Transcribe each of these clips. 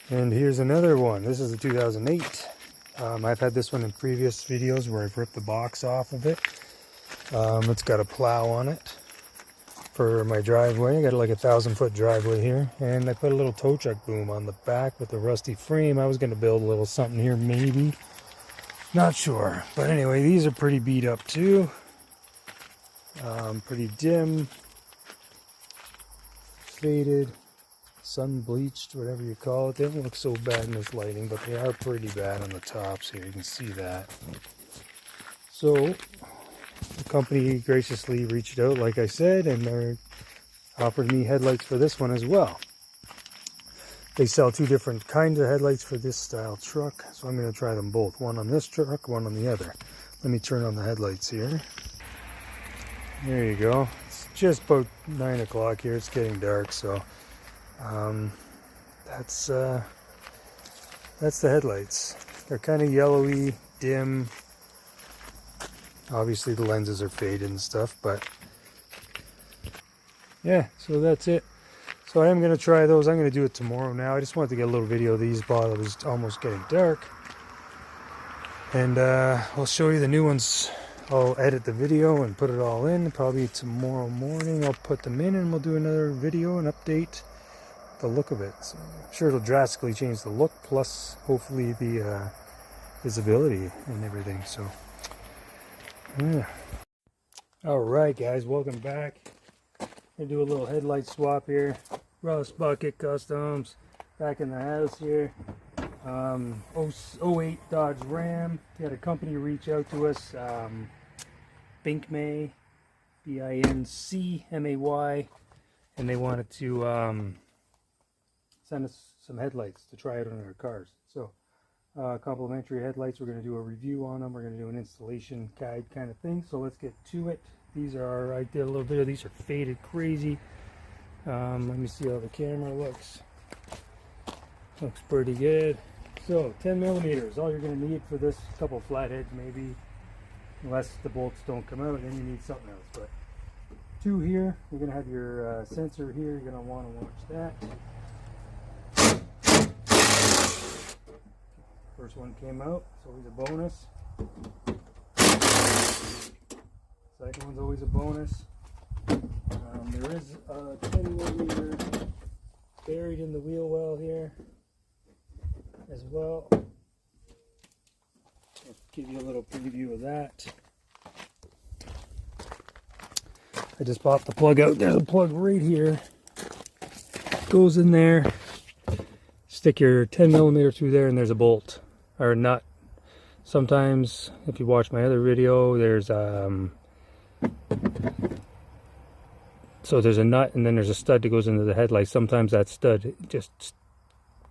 And here's another one. This is a 2008. I've had this one in previous videos where I've ripped the box off of it. It's got a plow on it for my driveway. I got like a 1,000-foot driveway here, and I put a little tow truck boom on the back with the rusty frame. I was going to build a little something here, maybe. Not sure. But anyway, these are pretty beat up too. Pretty dim, faded, sun bleached, whatever you call it. They don't look so bad in this lighting, but they are pretty bad on the tops here. You can see that. So the company graciously reached out, like I said, and they offered me headlights for this one as well. They sell two different kinds of headlights for this style truck, so I'm going to try them both. One on this truck, one on the other. Let me turn on the headlights here. There you go. It's just about 9 o'clock here. It's getting dark, so that's the headlights. They're kind of yellowy, dim. Obviously the lenses are faded and stuff, but yeah, so that's it. So I am going to try those. I'm going to do it tomorrow now. I just wanted to get a little video of these while it was almost getting dark. And I'll show you the new ones. I'll edit the video and put it all in. Probably tomorrow morning I'll put them in and we'll do another video and update the look of it. So I'm sure it'll drastically change the look, plus hopefully the visibility and everything. So yeah. Alright guys, welcome back. Gonna do a little headlight swap here. Rust Bucket Customs back in the house here. 08 Dodge Ram. We had a company reach out to us, Bincmay, Bincmay, and they wanted to send us some headlights to try out on our cars. So complimentary headlights. We're going to do a review on them. We're going to do an installation guide kind of thing. So let's get to it. These are, I did a little bit of these, are faded crazy. Let me see how the camera looks. Looks pretty good. So 10 millimeters, all you're going to need for this. Couple flatheads maybe, unless the bolts don't come out, then you need something else. But two here. You're going to have your sensor here. You're going to want to watch that. First one came out, it's always a bonus. Second one's always a bonus. There is a 10 millimeter buried in the wheel well here as well. I'll give you a little preview of that. I just popped the plug out. There's a plug right here. Goes in there. Stick your 10 millimeter through there, and there's a bolt or a nut. Sometimes, if you watch my other video, there's so there's a nut and then there's a stud that goes into the headlight. Sometimes that stud just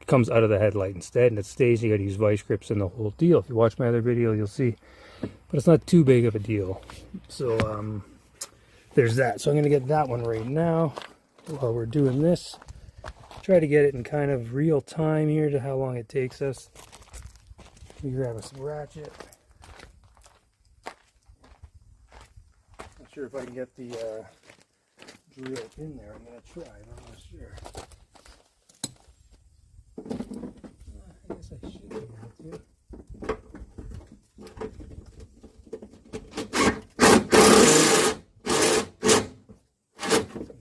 comes out of the headlight instead, and it stays. You got to use vice grips and the whole deal. If you watch my other video, you'll see. But it's not too big of a deal. So there's that. So I'm going to get that one right now while we're doing this. Try to get it in kind of real time here to how long it takes us. We grab us some ratchet. Not sure if I can get the drill in there. I'm going to try, I'm not sure. I guess I should be able to.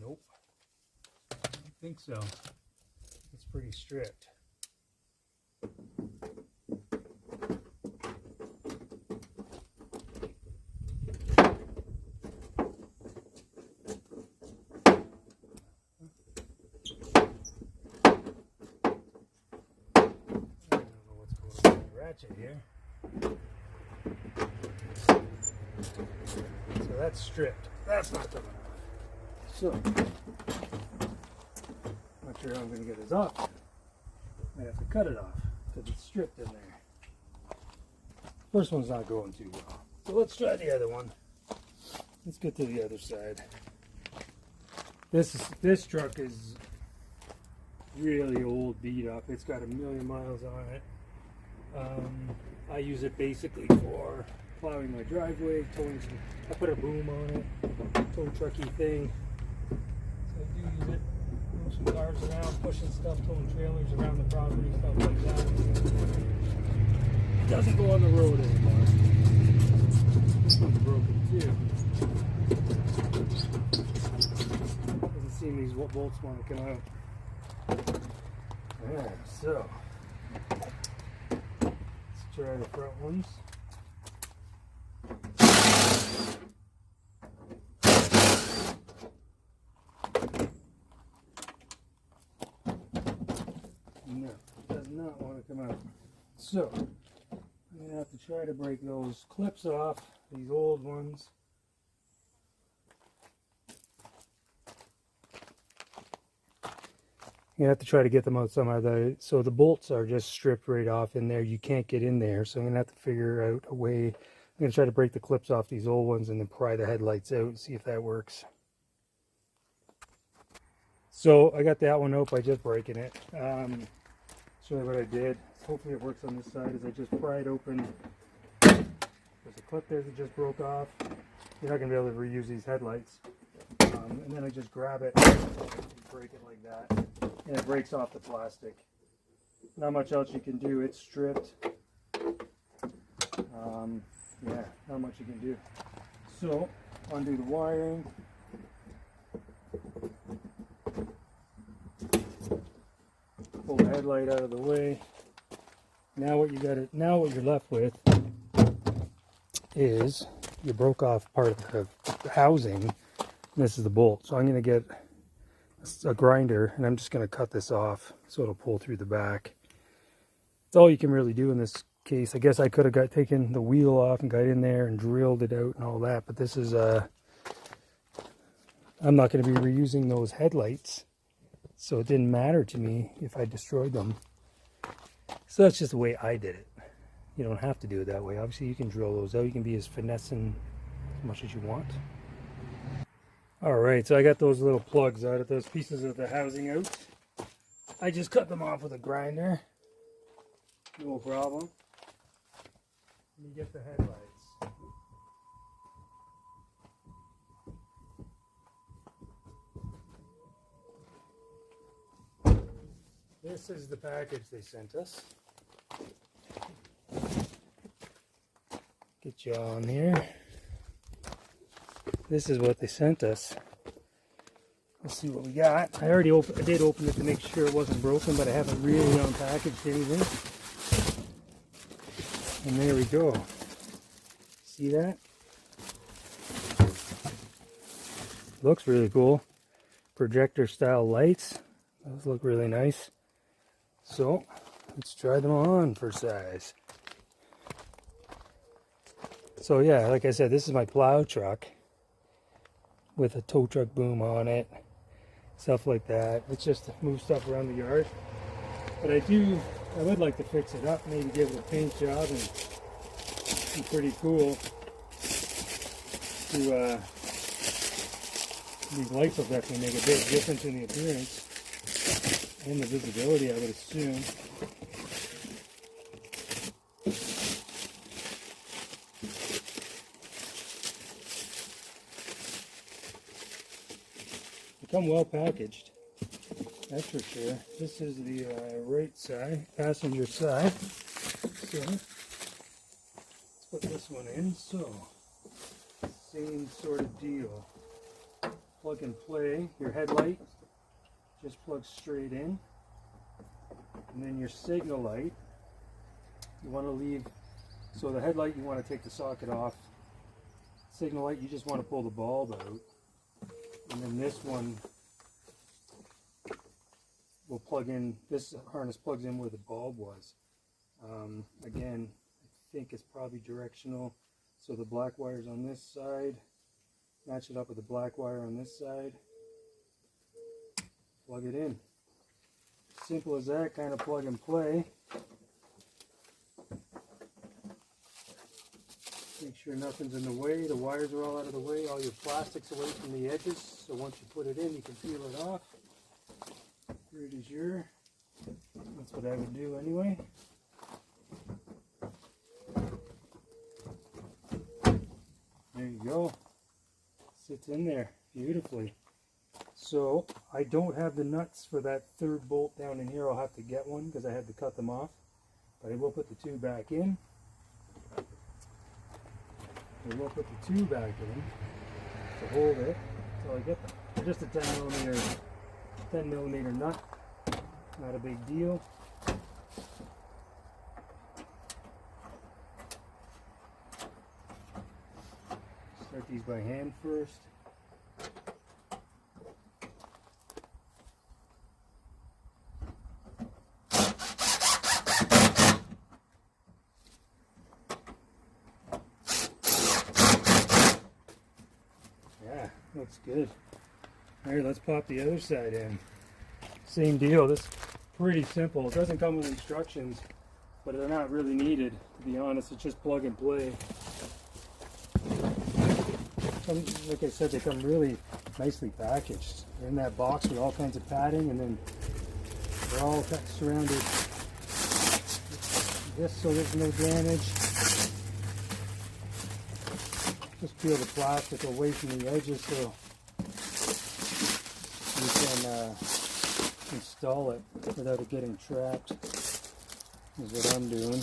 Nope. I don't think so. It's pretty stripped. Here. So that's stripped. That's not coming off. So, not sure how I'm going to get this off. Might have to cut it off because it's stripped in there. First one's not going too well. So let's try the other one. Let's get to the other side. This truck is really old, beat up. It's got 1,000,000 miles on it. I use it basically for plowing my driveway, towing some, I put a boom on it, tow trucky thing. So I do use it. I'll some cars around, pushing stuff, towing trailers around the property, stuff like that. It doesn't go on the road anymore. This one's broken too. Doesn't seem these bolts want to come out. Alright, so let's try the front ones. No, it does not want to come out. So I'm going to have to try to break those clips off, these old ones. You have to try to get them out somehow. So the bolts are just stripped right off in there. You can't get in there. So I'm going to have to figure out a way. I'm going to try to break the clips off these old ones and then pry the headlights out and see if that works. So I got that one out by just breaking it. Show you what I did. Hopefully it works on this side. Is I just pried open. There's a clip there that just broke off. You're not going to be able to reuse these headlights. And then I just grab it and break it like that. And it breaks off the plastic. Not much else you can do. It's stripped. Yeah, not much you can do. So, undo the wiring. Pull the headlight out of the way. Now what you're left with is you broke off part of the housing. And this is the bolt. So I'm going to get a grinder and I'm just going to cut this off so it'll pull through the back. That's all you can really do in this case. I guess I could have taken the wheel off and got in there and drilled it out and all that, but this is I'm not going to be reusing those headlights, so it didn't matter to me if I destroyed them. So that's just the way I did it. You don't have to do it that way. Obviously you can drill those out. You can be as finessing as much as you want. Alright, so I got those little plugs out of those pieces of the housing out. I just cut them off with a grinder. No problem. Let me get the headlights. This is the package they sent us. Get you on here. This is what they sent us. Let's see what we got. I did open it to make sure it wasn't broken, but I haven't really unpackaged anything. And there we go. See that? Looks really cool. Projector style lights. Those look really nice. So let's try them on for size. So yeah, like I said, this is my plow truck with a tow truck boom on it, stuff like that. It's just to move stuff around the yard. But I would like to fix it up, maybe give it a paint job, and be pretty cool to these lights will definitely make a big difference in the appearance and the visibility, I would assume. They come well packaged, that's for sure. This is the right side, passenger side. So let's put this one in. So same sort of deal. Plug and play. Your headlight just plugs straight in, and then your signal light. You want to leave. So the headlight, you want to take the socket off. Signal light, you just want to pull the bulb out. And then this one will plug in, this harness plugs in where the bulb was. Again, I think it's probably directional. So the black wire's on this side. Match it up with the black wire on this side. Plug it in. Simple as that, kind of plug and play. Make sure nothing's in the way. The wires are all out of the way. All your plastic's away from the edges. So once you put it in, you can peel it off. Here it is. That's what I would do anyway. There you go. Sits in there beautifully. So I don't have the nuts for that third bolt down in here. I'll have to get one because I had to cut them off. But I will put the two back in. I will put the two back in to hold it until I get them. They're just a 10 millimeter nut. Not a big deal. Start these by hand first. Yeah, looks good. All right, let's pop the other side in. Same deal. This is pretty simple. It doesn't come with instructions, but they're not really needed, to be honest. It's just plug and play. Like I said, they come really nicely packaged. They're in that box with all kinds of padding, and then they're all surrounded with this so there's no damage. Just peel the plastic away from the edges so you can install it without it getting trapped, is what I'm doing.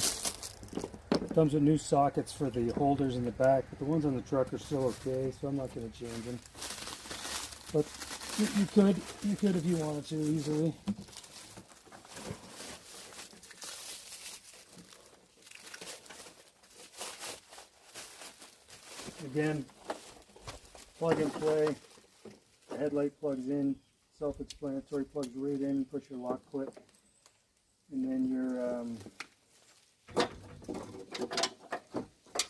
It comes with new sockets for the holders in the back, but the ones on the truck are still okay, so I'm not going to change them. But you could if you wanted to, easily. Again, plug and play. The headlight plugs in, self-explanatory, plugs right in, push your lock clip, and then your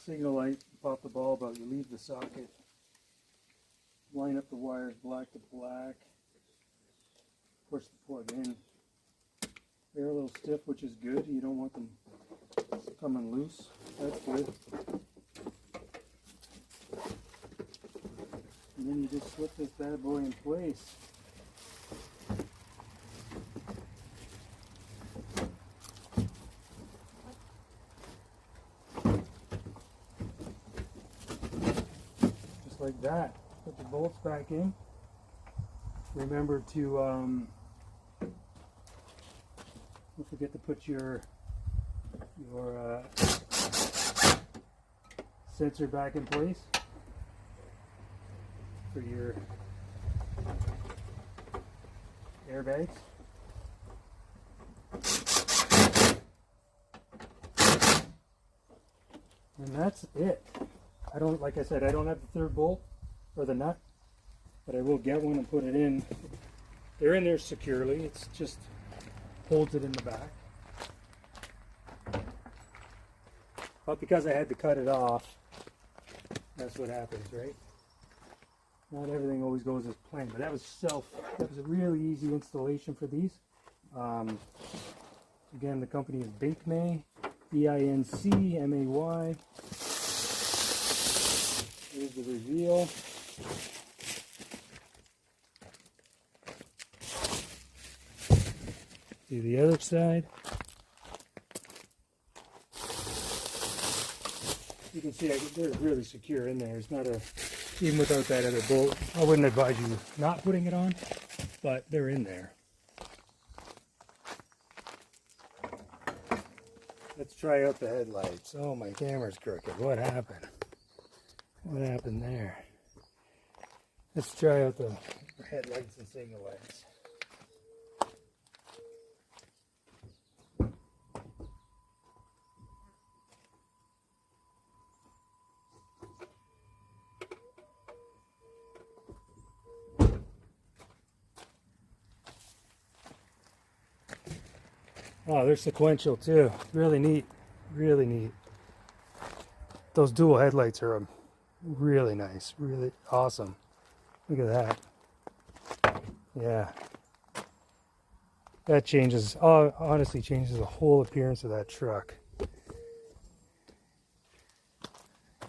signal light, pop the bulb out, you leave the socket, line up the wires black to black, push the plug in. They're a little stiff, which is good. You don't want them coming loose. That's good. And then you just slip this bad boy in place. Just like that. Put the bolts back in. Remember to don't forget to put your sensor back in place for your airbags. And that's it. Like I said, I don't have the third bolt or the nut, but I will get one and put it in. They're in there securely. It's just holds it in the back. But because I had to cut it off, that's what happens, right? Not everything always goes as planned, but that was a really easy installation for these. Again, the company is Bincmay, B-I-N-C-M-A-Y. Here's the reveal. Do the other side. You can see they're really secure in there. It's not even without that other bolt. I wouldn't advise you not putting it on, but they're in there. Let's try out the headlights. Oh, my camera's crooked. What happened? What happened there? Let's try out the headlights and signal lights. Oh, they're sequential too. Really neat. Really neat. Those dual headlights are really nice. Really awesome. Look at that. Yeah. That changes, honestly changes the whole appearance of that truck.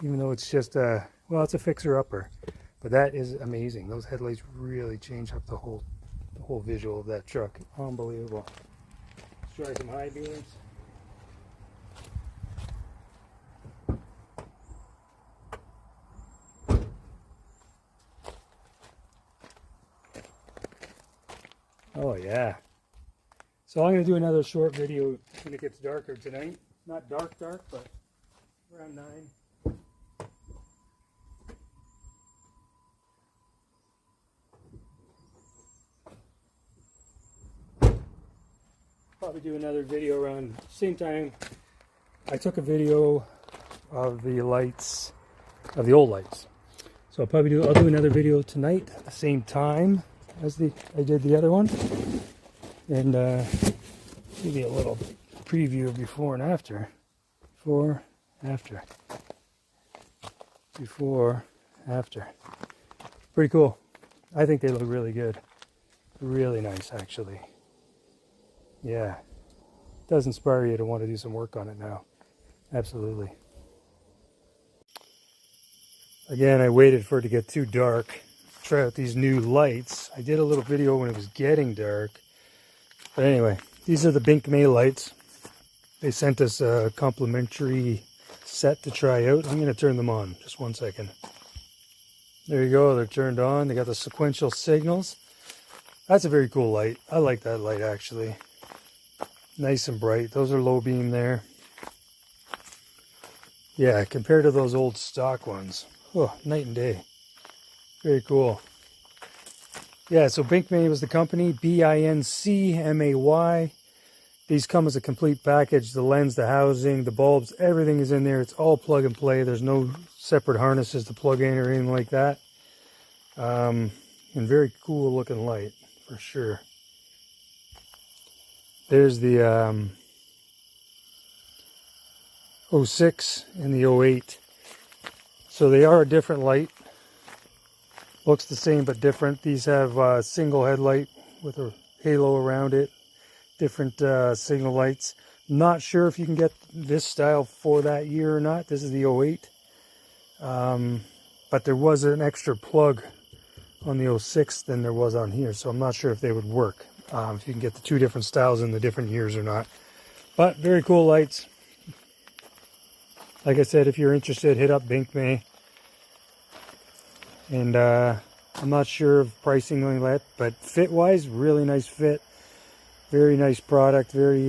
Even though it's just well, it's a fixer-upper. But that is amazing. Those headlights really change up the whole visual of that truck. Unbelievable. Let's try some high beams. yeah. So I'm going to do another short video when it gets darker tonight. Not dark, but around 9. Probably do another video around the same time. I took a video of the lights, of the old lights. So I'll do another video tonight at the same time as I did the other one. And give you a little preview of before and after. Before, after. Pretty cool. I think they look really good. Really nice, actually. Yeah. It does inspire you to want to do some work on it now. Absolutely. Again, I waited for it to get too dark. Try out these new lights. I did a little video when it was getting dark. But anyway, these are the Bincmay lights. They sent us a complimentary set to try out. I'm going to turn them on. Just one second. There you go. They're turned on. They got the sequential signals. That's a very cool light. I like that light, actually. Nice and bright. Those are low beam there. Yeah, compared to those old stock ones. Oh, night and day. Very cool. Yeah, so Bincmay was the company. Bincmay. These come as a complete package. The lens, the housing, the bulbs, everything is in there. It's all plug and play. There's no separate harnesses to plug in or anything like that. And very cool looking light, for sure. There's the 06 and the 08. So they are a different light. Looks the same but different. These have a single headlight with a halo around it. Different signal lights. Not sure if you can get this style for that year or not. This is the 08. But there was an extra plug on the 06 than there was on here. So I'm not sure if they would work. If you can get the two different styles in the different years or not. But very cool lights. Like I said, if you're interested, hit up Bincmay. And I'm not sure of pricing like that, but fit-wise, really nice fit. Very nice product, very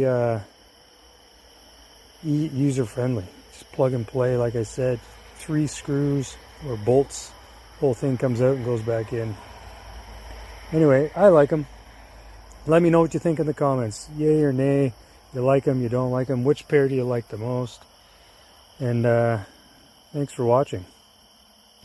user-friendly. Just plug and play, like I said. 3 screws or bolts. Whole thing comes out and goes back in. Anyway, I like them. Let me know what you think in the comments. Yay or nay. You like them, you don't like them. Which pair do you like the most? And thanks for watching.